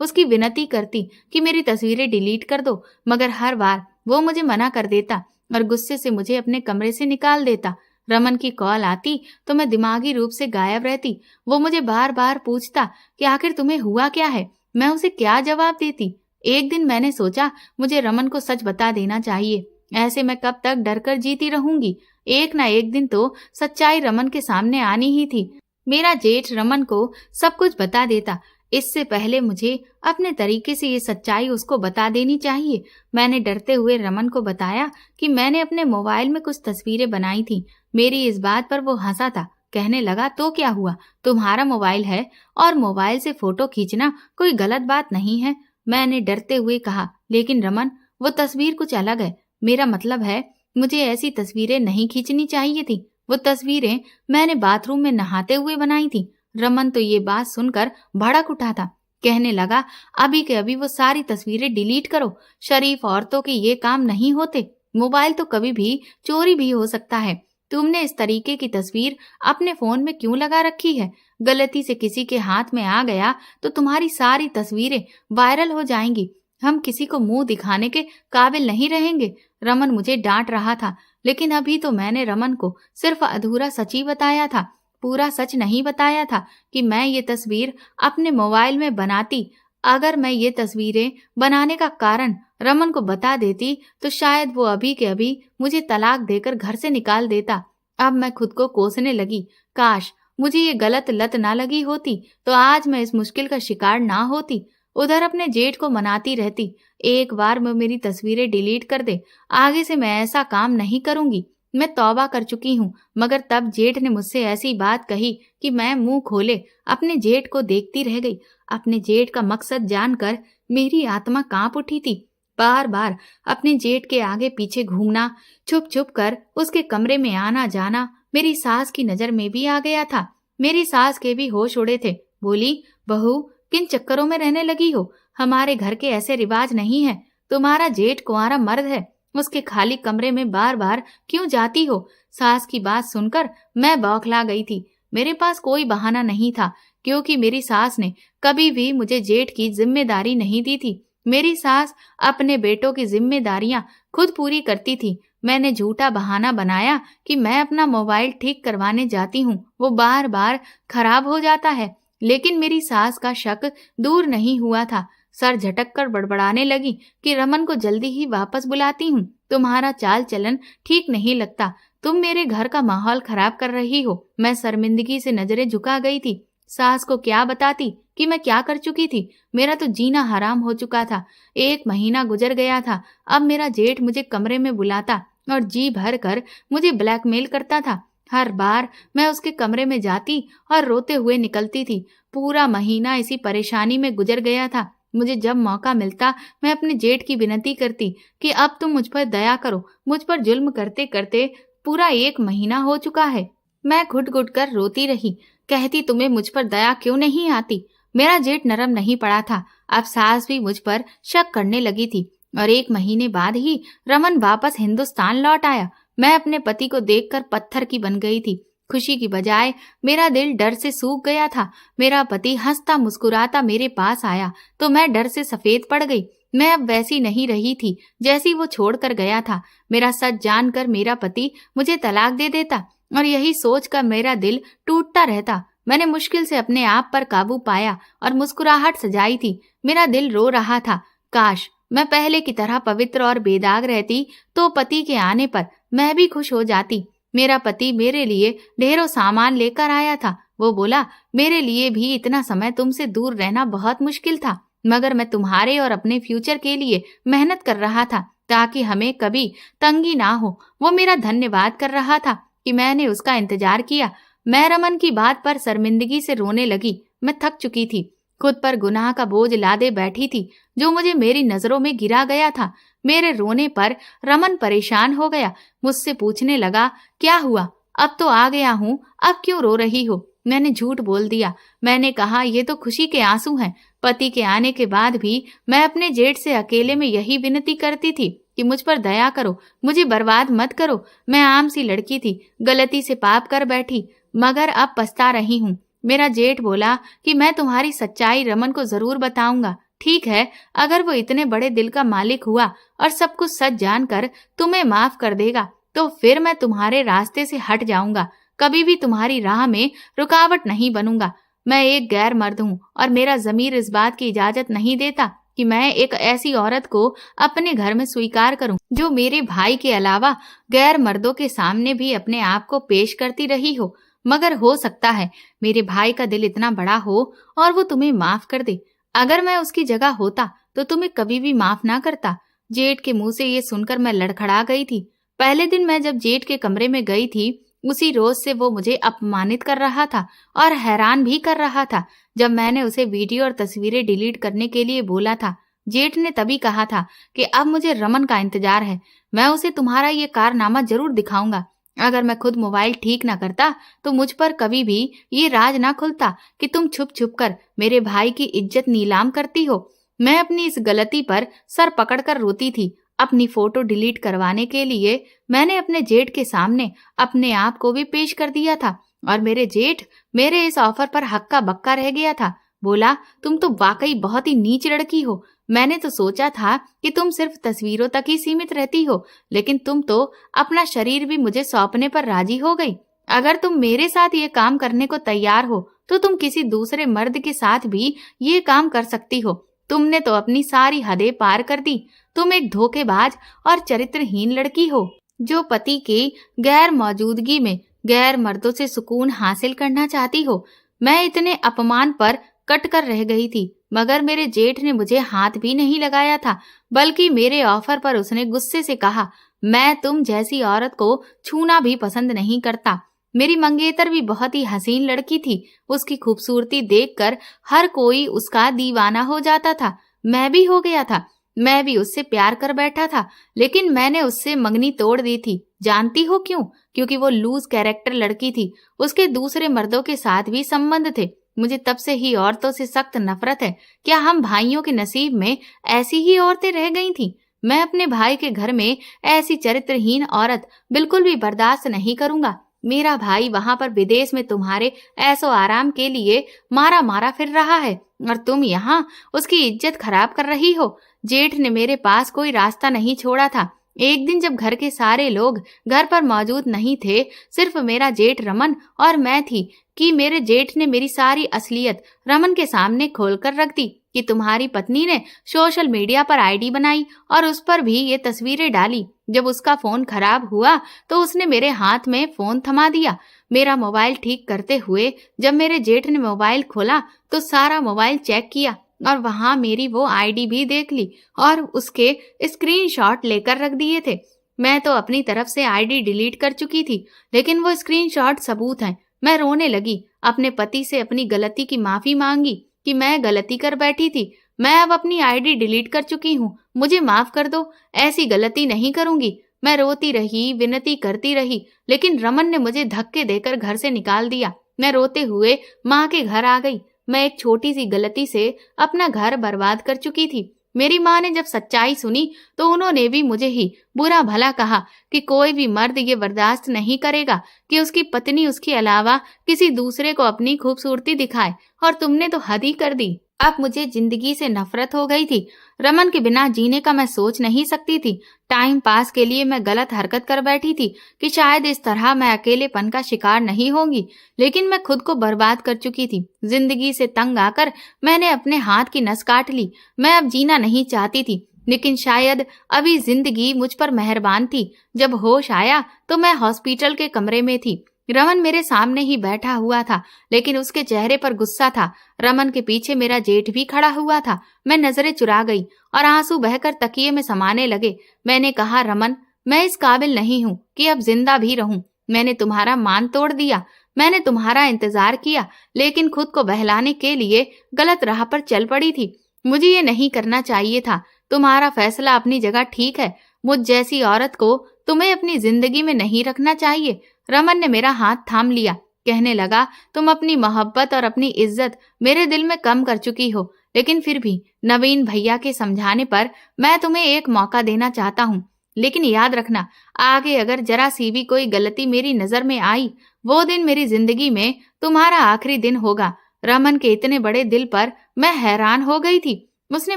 उसकी विनती करती कि मेरी तस्वीरें डिलीट कर दो, मगर हर बार वो मुझे मना कर देता और गुस्से से मुझे अपने कमरे से निकाल देता। रमन की कॉल आती तो मैं दिमागी रूप से गायब रहती। वो मुझे बार बार पूछता कि आखिर तुम्हें हुआ क्या है। मैं उसे क्या जवाब देती। एक दिन मैंने सोचा मुझे रमन को सच बता देना चाहिए। ऐसे मैं कब तक डरकर जीती रहूंगी। एक ना एक दिन तो सच्चाई रमन के सामने आनी ही थी। मेरा जेठ रमन को सब कुछ बता देता। इससे पहले मुझे अपने तरीके से ये सच्चाई उसको बता देनी चाहिए। मैंने डरते हुए रमन को बताया कि मैंने अपने मोबाइल में कुछ तस्वीरें बनाई थी। मेरी इस बात पर वो हंसा था। कहने लगा, तो क्या हुआ, तुम्हारा मोबाइल है और मोबाइल से फोटो खींचना कोई गलत बात नहीं है। मैंने डरते हुए कहा, लेकिन रमन, वो तस्वीर कुछ अलग है। मेरा मतलब है, मुझे ऐसी तस्वीरें नहीं खींचनी चाहिए थी। वो तस्वीरें मैंने बाथरूम में नहाते हुए बनाई थी। रमन तो ये बात सुनकर भड़क उठा था। कहने लगा, अभी के अभी वो सारी तस्वीरें डिलीट करो। शरीफ औरतों के ये काम नहीं होते। मोबाइल तो कभी भी चोरी भी हो सकता है। तुमने इस तरीके की तस्वीर अपने फोन में क्यों लगा रखी है? गलती से किसी के हाथ में आ गया तो तुम्हारी सारी तस्वीरें वायरल हो जाएंगी। हम किसी को मुंह दिखाने के काबिल नहीं रहेंगे। रमन मुझे डांट रहा था, लेकिन अभी तो मैंने रमन को सिर्फ अधूरा सच ही बताया था, पूरा सच नहीं बताया था कि मैं ये तस्वीर अपने मोबाइल में बनाती। अगर मैं ये तस्वीरें बनाने का कारण रमन को बता देती तो शायद वो अभी के अभी मुझे तलाक देकर घर से निकाल देता। अब मैं खुद को कोसने लगी। काश मुझे ये गलत लत ना लगी होती तो आज मैं इस मुश्किल का शिकार ना होती। उधर अपने जेठ को मनाती रहती, एक बार मैं मेरी तस्वीरें डिलीट कर दे, आगे से मैं ऐसा काम नहीं करूंगी। मैं तौबा कर चुकी हूँ। मगर तब जेठ ने मुझसे ऐसी बात कही कि मैं मुंह खोले अपने जेठ को देखती रह गई। अपने जेठ का मकसद जानकर मेरी आत्मा कांप उठी थी। बार बार अपने जेठ के आगे पीछे घूमना, छुप छुप कर उसके कमरे में आना जाना मेरी सास की नजर में भी आ गया था। मेरी सास के भी होश उड़े थे। बोली, बहू, किन चक्करों में रहने लगी हो? हमारे घर के ऐसे रिवाज नहीं है। तुम्हारा जेठ कुंवारा मर्द है, उसके खाली कमरे में बार बार क्यों जाती हो? सास की बात सुनकर मैं बौखला गई थी। मेरे पास कोई बहाना नहीं था, क्योंकि मेरी सास ने कभी भी मुझे जेठ की जिम्मेदारी नहीं दी थी। मेरी सास अपने बेटों की जिम्मेदारियां खुद पूरी करती थी। मैंने झूठा बहाना बनाया कि मैं अपना मोबाइल ठीक करवाने जाती हूँ, वो बार बार खराब हो जाता है। लेकिन मेरी सास का शक दूर नहीं हुआ था। सर झटक कर बड़बड़ाने लगी कि रमन को जल्दी ही वापस बुलाती हूँ। तुम्हारा चाल चलन ठीक नहीं लगता। तुम मेरे घर का माहौल खराब कर रही हो। मैं शर्मिंदगी से नजरें झुका गई थी। सास को क्या बताती कि मैं क्या कर चुकी थी। मेरा तो जीना हराम हो चुका था। 1 महीना गुजर गया था। अब मेरा जेठ मुझे कमरे में बुलाता और जी भर कर मुझे ब्लैकमेल करता था। हर बार मैं उसके कमरे में जाती और रोते हुए निकलती थी। पूरा महीना इसी परेशानी में गुजर गया था। मुझे जब मौका मिलता मैं अपने जेठ की विनती करती कि अब तुम मुझ पर दया करो। मुझ पर जुल्म करते करते पूरा 1 महीना हो चुका है। मैं घुट घुट कर रोती रही, कहती तुम्हें मुझ पर दया क्यों नहीं आती। मेरा जेठ नरम नहीं पड़ा था। अब सास भी मुझ पर शक करने लगी थी और 1 महीने बाद ही रमन वापस हिंदुस्तान लौट आया। मैं अपने पति को देखकर पत्थर की बन गई थी। खुशी की बजाय मेरा दिल डर से सूख गया था। मेरा पति हंसता मुस्कुराता मेरे पास आया तो मैं डर से सफेद पड़ गई। मैं अब वैसी नहीं रही थी जैसी वो छोड़कर गया था। मेरा सच जानकर मेरा पति मुझे तलाक दे देता और यही सोचकर मेरा दिल टूटता रहता। मैंने मुश्किल से अपने आप पर काबू पाया और मुस्कुराहट सजाई थी। मेरा दिल रो रहा था। काश मैं पहले की तरह पवित्र और बेदाग रहती तो पति के आने पर मैं भी खुश हो जाती। मेरा पति मेरे लिए ढेरों सामान लेकर आया था। वो बोला, मेरे लिए भी इतना समय तुमसे दूर रहना बहुत मुश्किल था। मगर मैं तुम्हारे और अपने फ्यूचर के लिए मेहनत कर रहा था ताकि हमें कभी तंगी ना हो। वो मेरा धन्यवाद कर रहा था कि मैंने उसका इंतजार किया। मैं रमन की बात पर शर्मिंदगी से रोने लगी। मैं थक चुकी थी, खुद पर गुनाह का बोझ लादे बैठी थी जो मुझे मेरी नजरों में गिरा गया था। मेरे रोने पर रमन परेशान हो गया, मुझसे पूछने लगा, क्या हुआ? अब तो आ गया हूँ, अब क्यों रो रही हो? मैंने झूठ बोल दिया। मैंने कहा, ये तो खुशी के आंसू हैं। पति के आने के बाद भी मैं अपने जेठ से अकेले में यही विनती करती थी कि मुझ पर दया करो, मुझे बर्बाद मत करो। मैं आम सी लड़की थी, गलती से पाप कर बैठी, मगर अब पछता रही हूँ। मेरा जेठ बोला कि मैं तुम्हारी सच्चाई रमन को जरूर बताऊंगा। ठीक है, अगर वो इतने बड़े दिल का मालिक हुआ और सब कुछ सच जानकर तुम्हें माफ कर देगा तो फिर मैं तुम्हारे रास्ते से हट जाऊंगा, कभी भी तुम्हारी राह में रुकावट नहीं बनूंगा। मैं एक गैर मर्द हूँ और मेरा जमीर इस बात की इजाजत नहीं देता कि मैं एक ऐसी औरत को अपने घर में स्वीकार करूं जो मेरे भाई के अलावा गैर मर्दों के सामने भी अपने आप को पेश करती रही हो। मगर हो सकता है मेरे भाई का दिल इतना बड़ा हो और वो तुम्हें माफ कर दे। अगर मैं उसकी जगह होता तो तुम्हें कभी भी माफ ना करता। जेठ के मुंह से ये सुनकर मैं लड़खड़ा गई थी। पहले दिन मैं जब जेठ के कमरे में गई थी, उसी रोज से वो मुझे अपमानित कर रहा था और हैरान भी कर रहा था। जब मैंने उसे वीडियो और तस्वीरें डिलीट करने के लिए बोला था, जेठ ने तभी कहा था कि अब मुझे रमन का इंतजार है, मैं उसे तुम्हारा ये कारनामा जरूर दिखाऊंगा। अगर मैं खुद मोबाइल ठीक ना करता तो मुझ पर कभी भी ये राज ना खुलता कि तुम छुप छुप कर मेरे भाई की इज्जत नीलाम करती हो। मैं अपनी इस गलती पर सर पकड़कर रोती थी। अपनी फोटो डिलीट करवाने के लिए मैंने अपने जेठ के सामने अपने आप को भी पेश कर दिया था और मेरे जेठ मेरे इस ऑफर पर हक्का बक्का रह गया था। बोला, तुम तो वाकई बहुत ही नीच लड़की हो। मैंने तो सोचा था कि तुम सिर्फ तस्वीरों तक ही सीमित रहती हो, लेकिन तुम तो अपना शरीर भी मुझे सौंपने पर राजी हो गई। अगर तुम मेरे साथ ये काम करने को तैयार हो तो तुम किसी दूसरे मर्द के साथ भी ये काम कर सकती हो। तुमने तो अपनी सारी हदें पार कर दी। तुम एक धोखेबाज और चरित्रहीन लड़की हो जो पति की गैर मौजूदगी में गैर मर्दों से सुकून हासिल करना चाहती हो। मैं इतने अपमान पर कट कर रह गई थी, मगर मेरे जेठ ने मुझे हाथ भी नहीं लगाया था, बल्कि मेरे ऑफर पर उसने गुस्से से कहा, मैं तुम जैसी औरत को छूना भी पसंद नहीं करता। मेरी मंगेतर भी बहुत ही हसीन लड़की थी। उसकी खूबसूरती देखकर हर कोई उसका दीवाना हो जाता था। मैं भी हो गया था। मैं भी उससे प्यार कर बैठा था, लेकिन मैंने उससे मंगनी तोड़ दी थी। जानती हो क्यों? क्योंकि वो लूज कैरेक्टर लड़की थी। उसके दूसरे मर्दों के साथ भी संबंध थे। मुझे तब से ही औरतों से सख्त नफरत है। क्या हम भाइयों के नसीब में ऐसी ही औरतें रह गई थीं? मैं अपने भाई के घर में ऐसी चरित्रहीन औरत बिल्कुल भी बर्दाश्त नहीं करूंगा। मेरा भाई वहां पर विदेश में तुम्हारे ऐसो आराम के लिए मारा मारा फिर रहा है और तुम यहाँ उसकी इज्जत खराब कर रही हो। जेठ ने मेरे पास कोई रास्ता नहीं छोड़ा था। एक दिन जब घर के सारे लोग घर पर मौजूद नहीं थे, सिर्फ मेरा जेठ रमन और मैं थी, कि मेरे जेठ ने मेरी सारी असलियत रमन के सामने खोलकर रख दी कि तुम्हारी पत्नी ने सोशल मीडिया पर आईडी बनाई और उस पर भी ये तस्वीरें डाली। जब उसका फोन खराब हुआ तो उसने मेरे हाथ में फोन थमा दिया। मेरा मोबाइल ठीक करते हुए जब मेरे जेठ ने मोबाइल खोला तो सारा मोबाइल चेक किया और वहां मेरी वो आईडी भी देख ली और उसके स्क्रीनशॉट लेकर रख दिए थे। मैं तो अपनी तरफ से आईडी डिलीट कर चुकी थी, लेकिन वो स्क्रीनशॉट सबूत हैं। मैं रोने लगी, अपने पति से अपनी गलती की माफी मांगी कि मैं गलती कर बैठी थी। मैं अब अपनी आईडी डिलीट कर चुकी हूँ, मुझे माफ कर दो, ऐसी गलती नहीं करूंगी। मैं रोती रही, विनती करती रही, लेकिन रमन ने मुझे धक्के देकर घर से निकाल दिया। मैं रोते हुए माँ के घर आ गई। मैं एक छोटी सी गलती से अपना घर बर्बाद कर चुकी थी। मेरी माँ ने जब सच्चाई सुनी तो उन्होंने भी मुझे ही बुरा भला कहा कि कोई भी मर्द ये बर्दाश्त नहीं करेगा कि उसकी पत्नी उसके अलावा किसी दूसरे को अपनी खूबसूरती दिखाए, और तुमने तो हद ही कर दी। अब मुझे जिंदगी से नफरत हो गई थी। रमन के बिना जीने का मैं सोच नहीं सकती थी। टाइम पास के लिए मैं गलत हरकत कर बैठी थी कि शायद इस तरह मैं अकेलेपन का शिकार नहीं होंगी, लेकिन मैं खुद को बर्बाद कर चुकी थी। जिंदगी से तंग आकर मैंने अपने हाथ की नस काट ली। मैं अब जीना नहीं चाहती थी, लेकिन शायद अभी जिंदगी मुझ पर मेहरबान थी। जब होश आया तो मैं हॉस्पिटल के कमरे में थी। रमन मेरे सामने ही बैठा हुआ था, लेकिन उसके चेहरे पर गुस्सा था। रमन के पीछे मेरा जेठ भी खड़ा हुआ था। मैं नजरें चुरा गई और आंसू बहकर तकिए में समाने लगे। मैंने कहा, रमन, मैं इस काबिल नहीं हूँ कि अब जिंदा भी रहूं। मैंने तुम्हारा मान तोड़ दिया। मैंने तुम्हारा इंतजार किया, लेकिन खुद को बहलाने के लिए गलत राह पर चल पड़ी थी। मुझे ये नहीं करना चाहिए था। तुम्हारा फैसला अपनी जगह ठीक है। मुझ जैसी औरत को तुम्हें अपनी जिंदगी में नहीं रखना चाहिए। रमन ने मेरा हाथ थाम लिया। कहने लगा, तुम अपनी मोहब्बत और अपनी इज्जत मेरे दिल में कम कर चुकी हो, लेकिन फिर भी नवीन भैया के समझाने पर मैं तुम्हें एक मौका देना चाहता हूँ। लेकिन याद रखना, आगे अगर जरा सी भी कोई गलती मेरी नजर में आई, वो दिन मेरी जिंदगी में तुम्हारा आखिरी दिन होगा। रमन के इतने बड़े दिल पर मैं हैरान हो गई थी। उसने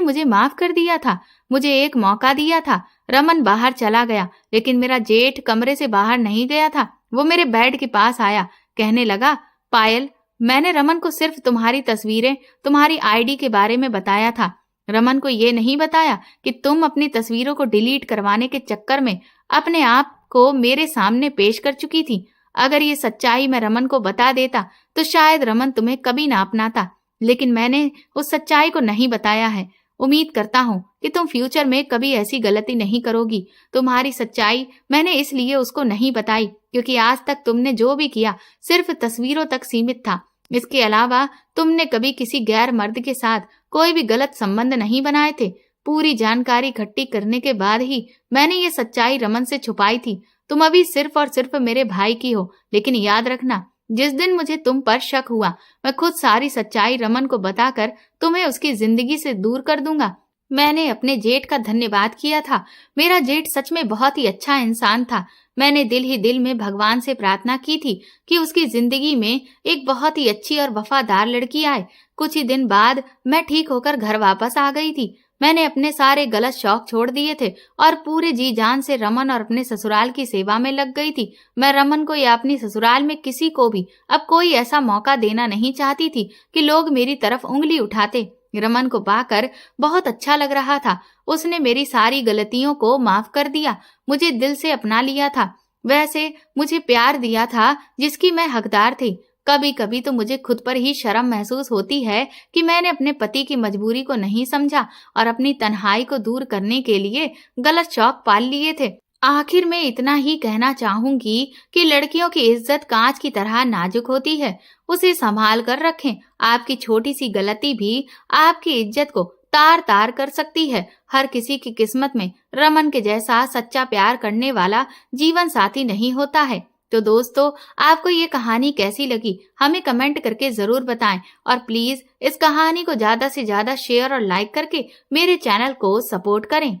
मुझे माफ कर दिया था, मुझे एक मौका दिया था। रमन बाहर चला गया, लेकिन मेरा जेठ कमरे से बाहर नहीं गया था। वो मेरे बेड के पास आया। कहने लगा, पायल, मैंने रमन को सिर्फ तुम्हारी तस्वीरें, तुम्हारी आईडी के बारे में बताया था। रमन को ये नहीं बताया कि तुम अपनी तस्वीरों को डिलीट करवाने के चक्कर में अपने आप को मेरे सामने पेश कर चुकी थी। अगर ये सच्चाई मैं रमन को बता देता तो शायद रमन तुम्हें कभी ना अपनाता, लेकिन मैंने उस सच्चाई को नहीं बताया है। उम्मीद करता हूँ कि तुम फ्यूचर में कभी ऐसी गलती नहीं करोगी। तुम्हारी सच्चाई मैंने इसलिए उसको नहीं बताई क्योंकि आज तक तुमने जो भी किया सिर्फ तस्वीरों तक सीमित था। इसके अलावा तुमने कभी किसी गैर मर्द के साथ कोई भी गलत संबंध नहीं बनाए थे। पूरी जानकारी इकट्ठी करने के बाद ही मैंने ये सच्चाई रमन से छुपाई थी। तुम अभी सिर्फ और सिर्फ मेरे भाई की हो, लेकिन याद रखना, जिस दिन मुझे तुम पर शक हुआ, मैं खुद सारी सच्चाई रमन को बताकर तुम्हें उसकी जिंदगी से दूर कर दूंगा। मैंने अपने जेठ का धन्यवाद किया था। मेरा जेठ सच में बहुत ही अच्छा इंसान था। मैंने दिल ही दिल में भगवान से प्रार्थना की थी कि उसकी जिंदगी में एक बहुत ही अच्छी और वफादार लड़की आए। कुछ ही दिन बाद मैं ठीक होकर घर वापस आ गई थी। मैंने अपने सारे गलत शौक छोड़ दिए थे और पूरे जी जान से रमन और अपने ससुराल की सेवा में लग गई थी। मैं रमन को या अपनी ससुराल में किसी को भी अब कोई ऐसा मौका देना नहीं चाहती थी कि लोग मेरी तरफ उंगली उठाते। रमन को पाकर बहुत अच्छा लग रहा था। उसने मेरी सारी गलतियों को माफ कर दिया, मुझे दिल से अपना लिया था, वैसे मुझे प्यार दिया था जिसकी मैं हकदार थी। कभी कभी तो मुझे खुद पर ही शर्म महसूस होती है कि मैंने अपने पति की मजबूरी को नहीं समझा और अपनी तन्हाई को दूर करने के लिए गलत शौक पाल लिए थे। आखिर में इतना ही कहना चाहूंगी कि लड़कियों की इज्जत कांच की तरह नाजुक होती है, उसे संभाल कर रखें। आपकी छोटी सी गलती भी आपकी इज्जत को तार तार कर सकती है। हर किसी की किस्मत में रमन के जैसा सच्चा प्यार करने वाला जीवन साथी नहीं होता है। तो दोस्तों, आपको ये कहानी कैसी लगी हमें कमेंट करके जरूर बताएं और प्लीज इस कहानी को ज्यादा से ज्यादा शेयर और लाइक करके मेरे चैनल को सपोर्ट करें।